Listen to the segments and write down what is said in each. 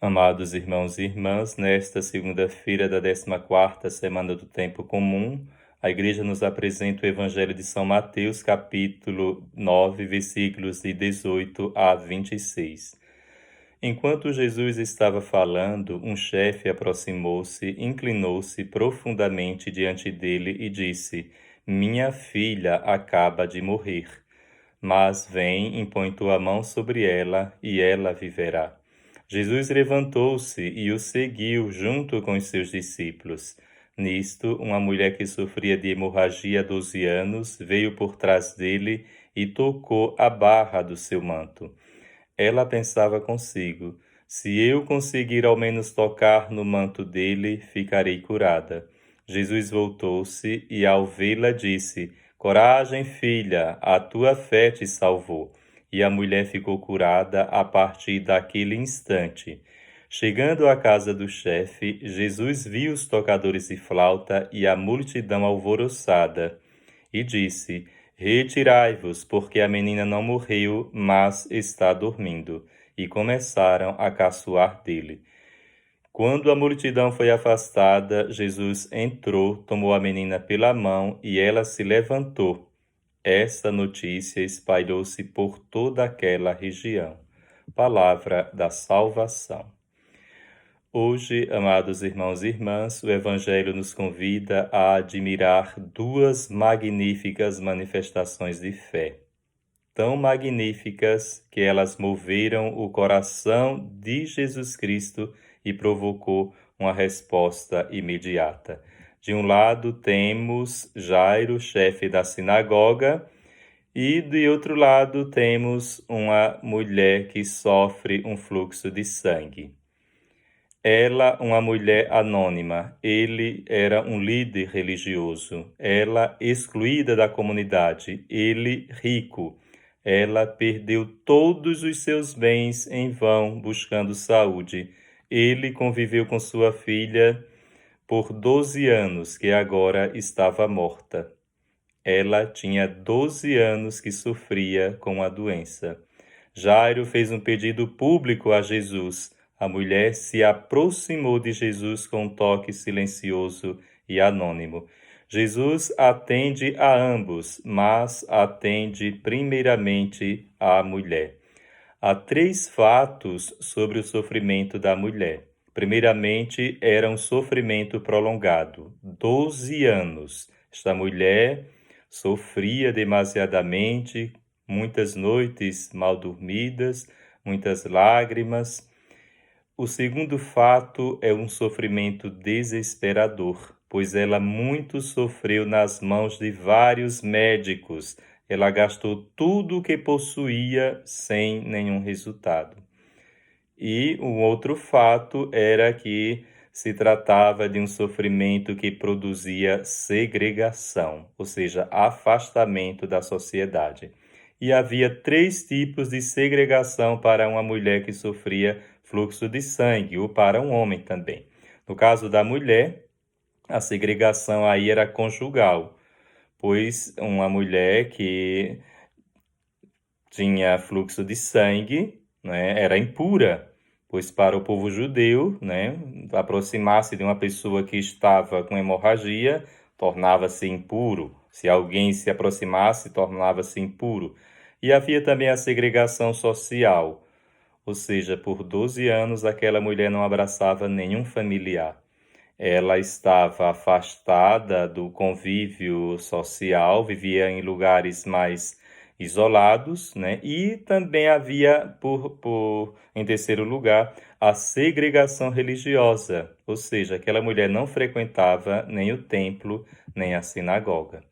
Amados irmãos e irmãs, nesta segunda-feira da 14ª semana do Tempo Comum, a Igreja nos apresenta o Evangelho de São Mateus, capítulo 9, versículos de 18 a 26. Enquanto Jesus estava falando, um chefe aproximou-se, inclinou-se profundamente diante dele e disse: Minha filha acaba de morrer, mas vem, impõe tua mão sobre ela e ela viverá. Jesus levantou-se e o seguiu junto com os seus discípulos. Nisto, uma mulher que sofria de hemorragia há 12 anos veio por trás dele e tocou a barra do seu manto. Ela pensava consigo: se eu conseguir ao menos tocar no manto dele, ficarei curada. Jesus voltou-se e, ao vê-la, disse: Coragem, filha, a tua fé te salvou. E a mulher ficou curada a partir daquele instante. Chegando à casa do chefe, Jesus viu os tocadores de flauta e a multidão alvoroçada, e disse: Retirai-vos, porque a menina não morreu, mas está dormindo. E começaram a caçoar dele. Quando a multidão foi afastada, Jesus entrou, tomou a menina pela mão e ela se levantou. Esta notícia espalhou-se por toda aquela região. Palavra da salvação. Hoje, amados irmãos e irmãs, o Evangelho nos convida a admirar duas magníficas manifestações de fé. Tão magníficas que elas moveram o coração de Jesus Cristo e provocou uma resposta imediata. De um lado temos Jairo, chefe da sinagoga, e de outro lado temos uma mulher que sofre um fluxo de sangue. Ela, uma mulher anônima, ele era um líder religioso, ela excluída da comunidade, ele rico. Ela perdeu todos os seus bens em vão buscando saúde. Ele conviveu com sua filha por 12 anos, que agora estava morta. Ela tinha 12 anos que sofria com a doença. Jairo fez um pedido público a Jesus. A mulher se aproximou de Jesus com um toque silencioso e anônimo. Jesus atende a ambos, mas atende primeiramente à mulher. Há 3 fatos sobre o sofrimento da mulher. Primeiramente, era um sofrimento prolongado, 12 anos. Esta mulher sofria demasiadamente, muitas noites mal dormidas, muitas lágrimas. O segundo fato é um sofrimento desesperador, pois ela muito sofreu nas mãos de vários médicos. Ela gastou tudo o que possuía sem nenhum resultado. E um outro fato era que se tratava de um sofrimento que produzia segregação, ou seja, afastamento da sociedade. E havia 3 tipos de segregação para uma mulher que sofria fluxo de sangue, ou para um homem também. No caso da mulher, a segregação aí era conjugal, pois uma mulher que tinha fluxo de sangue, né, era impura, pois para o povo judeu, né, aproximar-se de uma pessoa que estava com hemorragia tornava-se impuro. Se alguém se aproximasse, tornava-se impuro. E havia também a segregação social, ou seja, por 12 anos aquela mulher não abraçava nenhum familiar. Ela estava afastada do convívio social, vivia em lugares mais isolados, né? E também havia, em terceiro lugar, a segregação religiosa, ou seja, aquela mulher não frequentava nem o templo, nem a sinagoga.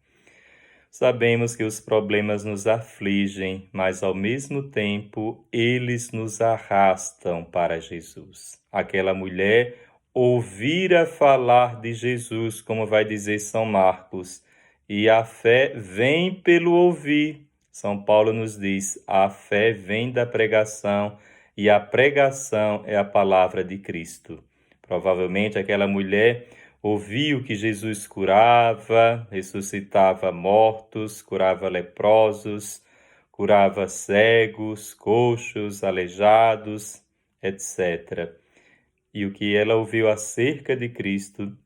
Sabemos que os problemas nos afligem, mas ao mesmo tempo eles nos arrastam para Jesus. Aquela mulher ouvira falar de Jesus, como vai dizer São Marcos, e a fé vem pelo ouvir. São Paulo nos diz: a fé vem da pregação e a pregação é a palavra de Cristo. Provavelmente aquela mulher ouviu que Jesus curava, ressuscitava mortos, curava leprosos, curava cegos, coxos, aleijados, etc. E o que ela ouviu acerca de Cristo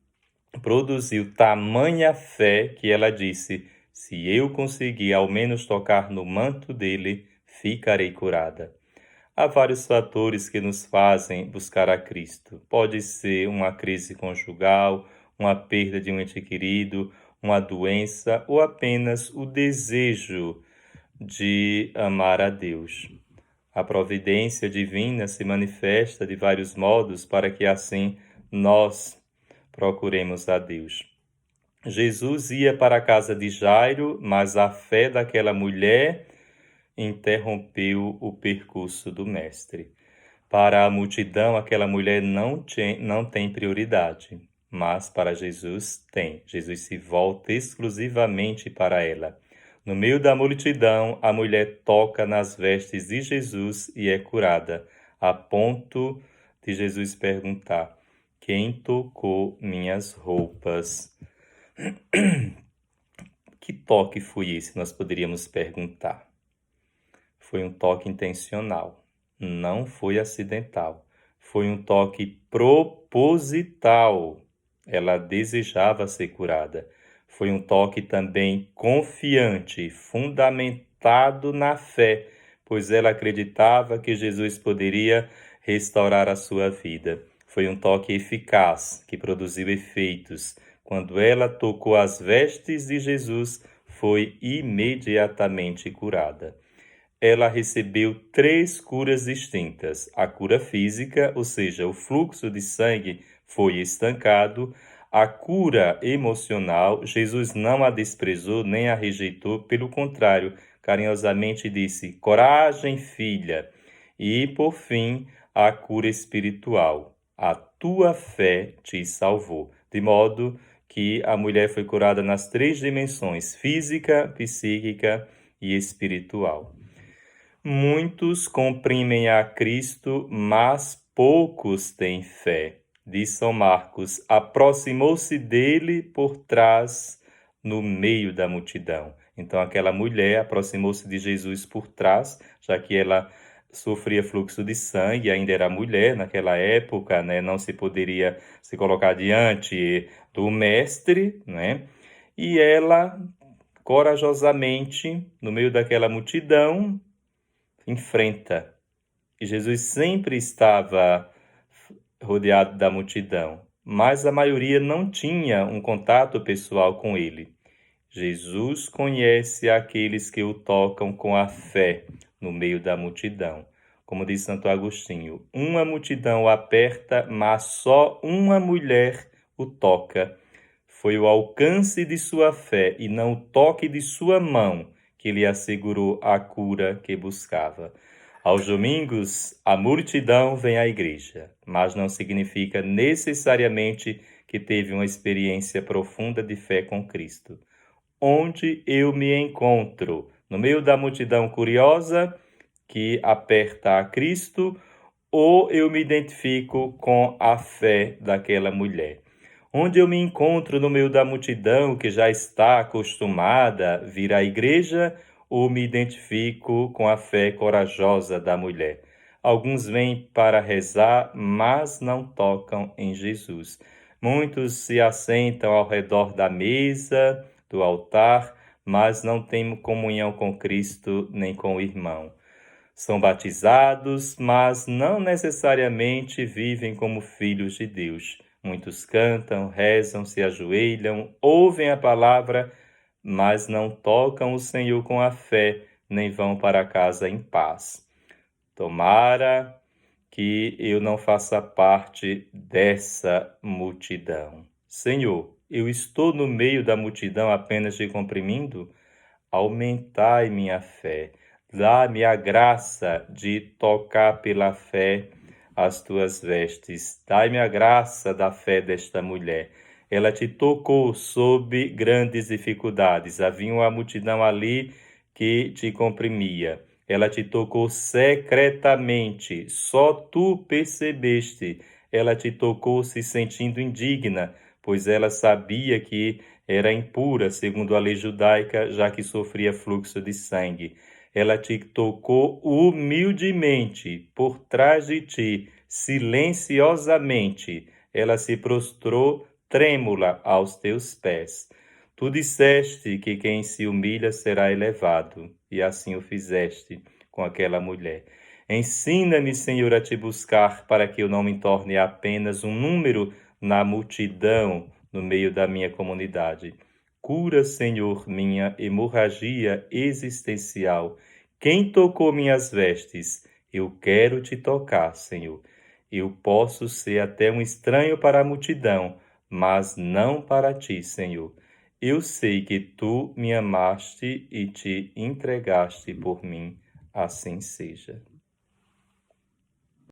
produziu tamanha fé que ela disse: se eu conseguir ao menos tocar no manto dele, ficarei curada. Há vários fatores que nos fazem buscar a Cristo. Pode ser uma crise conjugal, uma perda de um ente querido, uma doença ou apenas o desejo de amar a Deus. A providência divina se manifesta de vários modos para que assim nós procuremos a Deus. Jesus ia para a casa de Jairo, mas a fé daquela mulher interrompeu o percurso do Mestre. Para a multidão, aquela mulher não tem prioridade, mas para Jesus tem. Jesus se volta exclusivamente para ela. No meio da multidão, a mulher toca nas vestes de Jesus e é curada, a ponto de Jesus perguntar: quem tocou minhas roupas? Que toque foi esse? Nós poderíamos perguntar. Foi um toque intencional, não foi acidental. Foi um toque proposital. Ela desejava ser curada. Foi um toque também confiante, fundamentado na fé, pois ela acreditava que Jesus poderia restaurar a sua vida. Foi um toque eficaz, que produziu efeitos. Quando ela tocou as vestes de Jesus, foi imediatamente curada. Ela recebeu 3 curas distintas. A cura física, ou seja, o fluxo de sangue foi estancado. A cura emocional, Jesus não a desprezou nem a rejeitou, pelo contrário, carinhosamente disse: coragem, filha. E, por fim, a cura espiritual. A tua fé te salvou. De modo que a mulher foi curada nas 3 dimensões: física, psíquica e espiritual. Muitos comprimem a Cristo, mas poucos têm fé. Diz São Marcos: aproximou-se dele por trás, no meio da multidão. Então aquela mulher aproximou-se de Jesus por trás, já que ela sofria fluxo de sangue, ainda era mulher naquela época, né? Não se poderia se colocar diante do mestre, né? E ela, corajosamente, no meio daquela multidão, enfrenta. E Jesus sempre estava rodeado da multidão, mas a maioria não tinha um contato pessoal com ele. Jesus conhece aqueles que o tocam com a fé no meio da multidão. Como diz Santo Agostinho, uma multidão o aperta, mas só uma mulher o toca. Foi o alcance de sua fé e não o toque de sua mão que lhe assegurou a cura que buscava. Aos domingos, a multidão vem à igreja, mas não significa necessariamente que teve uma experiência profunda de fé com Cristo. Onde eu me encontro? No meio da multidão curiosa que aperta a Cristo, ou eu me identifico com a fé daquela mulher? Onde eu me encontro no meio da multidão que já está acostumada a vir à igreja, ou me identifico com a fé corajosa da mulher? Alguns vêm para rezar, mas não tocam em Jesus. Muitos se assentam ao redor da mesa, do altar, mas não têm comunhão com Cristo nem com o irmão. São batizados, mas não necessariamente vivem como filhos de Deus. Muitos cantam, rezam, se ajoelham, ouvem a palavra, mas não tocam o Senhor com a fé, nem vão para casa em paz. Tomara que eu não faça parte dessa multidão. Senhor, eu estou no meio da multidão apenas te comprimindo? Aumentai minha fé. Dá-me a graça de tocar pela fé as tuas vestes. Dai-me a graça da fé desta mulher. Ela te tocou sob grandes dificuldades. Havia uma multidão ali que te comprimia. Ela te tocou secretamente. Só tu percebeste. Ela te tocou se sentindo indigna, pois ela sabia que era impura, segundo a lei judaica, já que sofria fluxo de sangue. Ela te tocou humildemente, por trás de ti, silenciosamente ela se prostrou trêmula aos teus pés. Tu disseste que quem se humilha será elevado, e assim o fizeste com aquela mulher. Ensina-me, Senhor, a te buscar, para que eu não me torne apenas um número na multidão, no meio da minha comunidade. Cura, Senhor, minha hemorragia existencial. Quem tocou minhas vestes? Eu quero te tocar, Senhor. Eu posso ser até um estranho para a multidão, mas não para ti, Senhor. Eu sei que tu me amaste e te entregaste por mim. Assim seja.